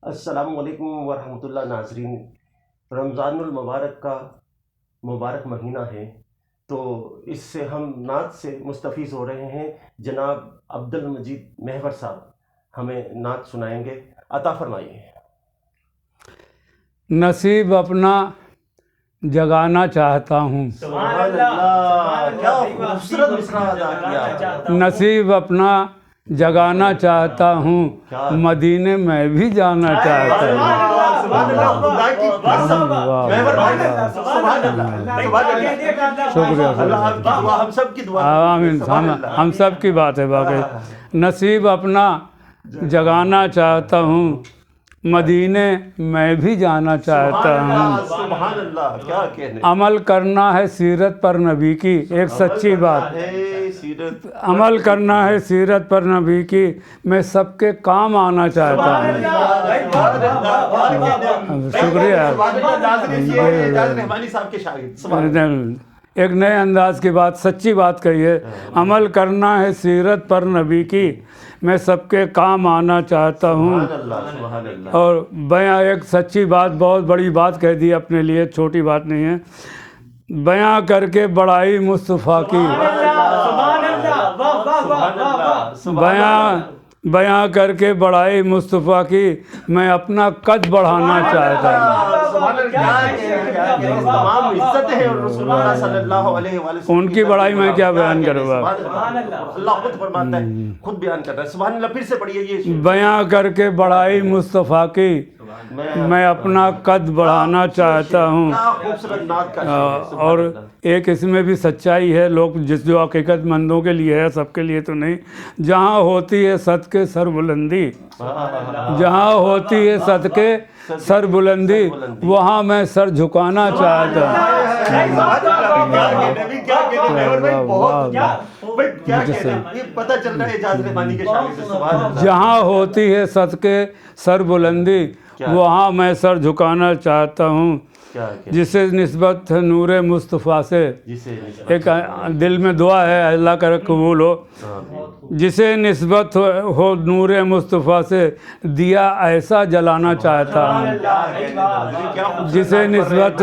السلام علیکم ورحمۃ اللہ ناظرین، رمضان المبارک کا مبارک مہینہ ہے، تو اس سے ہم نعت سے مستفیض ہو رہے ہیں۔ جناب عبد المجید محور صاحب ہمیں نعت سنائیں گے، عطا فرمائیے۔ نصیب اپنا جگانا چاہتا ہوں، سبحان اللہ، کیا خوبصورت مصرع ادا کیا۔ نصیب اپنا جگانا چاہتا ہوں، مدینے میں بھی جانا چاہتا ہوں۔ شکریہ، آمین، ہم سب کی بات ہے واقعی۔ نصیب اپنا جگانا چاہتا ہوں، مدینے میں بھی جانا چاہتا ہوں۔ سبحان اللہ، کیا کہنے۔ عمل کرنا ہے سیرت پر نبی کی، ایک سچی بات۔ عمل کرنا ہے سیرت پر نبی کی، میں سب کے کام آنا چاہتا ہوں۔ شکریہ۔ ایک نئے انداز کی بات، سچی بات کہی ہے۔ عمل کرنا ہے سیرت پر نبی کی، میں سب کے کام آنا چاہتا ہوں۔ اور بیاں ایک سچی بات، بہت بڑی بات کہہ دی اپنے لیے، چھوٹی بات نہیں ہے۔ بیاں کر کے بڑائی مصطفیٰ کی، بیاں کر کے بڑائی مصطفیٰ کی، میں اپنا قد بڑھانا چاہتا ہوں۔ ان کی بڑائی میں کیا بیان کروں گا، اللہ خود فرماتا ہے، خود بیان کر رہا ہے۔ سبحان اللہ، پھر سے پڑھیے یہ۔ بیاں کر کے بڑائی مصطفیٰ کی، میں اپنا قد بڑھانا چاہتا ہوں۔ اور ایک اس میں بھی سچائی ہے، لوگ جو حقیقت مندوں کے لیے ہے، سب کے لیے تو نہیں۔ جہاں ہوتی ہے صدقے سر بلندی، جہاں ہوتی ہے صدقے سر بلندی، وہاں میں سر جھکانا چاہتا ہوں۔ جہاں ہوتی ہے صدقے سر بلندی، وہاں میں سر جھکانا چاہتا ہوں۔ جسے نسبت ہے نور مصطفیٰ سے، ایک دل میں دعا ہے، اللہ کا قبول ہو۔ جسے نسبت ہو نور مصطفیٰ سے، دیا ایسا جلانا چاہتا ہوں۔ جسے نسبت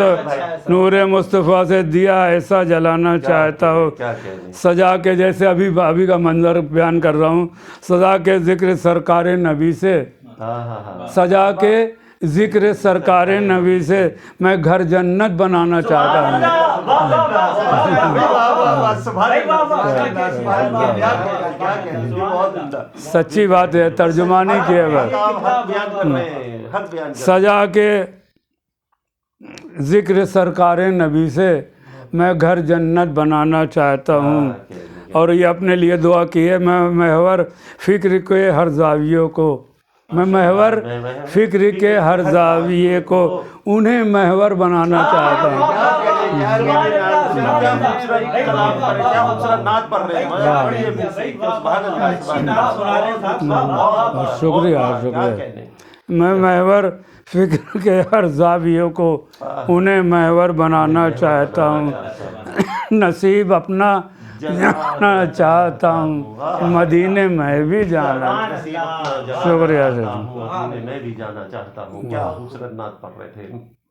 نور مصطفیٰ سے، دیا ایسا جلانا چاہتا ہوں۔ سجا کے، جیسے ابھی کا منظر بیان کر رہا ہوں، سجا کے ذکر سرکار نبی سے، سجا کے ذکر سرکار نبی سے، میں گھر جنت بنانا چاہتا ہوں۔ سچی بات ہے، ترجمہ نہیں کیا بس۔ سجا کے ذکر سرکار نبی سے، میں گھر جنت بنانا چاہتا ہوں۔ اور یہ اپنے لیے دعا کی ہے، میں محور فکر کے ہر زاویوں کو، میں محور فکر کے ہر زاویے کو، انہیں محور بنانا چاہتا ہوں۔ شکریہ، شکریہ۔ میں محور فکر کے ہر زاویوں کو، انہیں محور بنانا چاہتا ہوں۔ نصیب اپنا جانا چاہتا ہوں، مدینے میں بھی جانا۔ شکریہ، میں بھی جانا چاہتا ہوں۔ کیا خوبصورت نعت پڑھ رہے تھے۔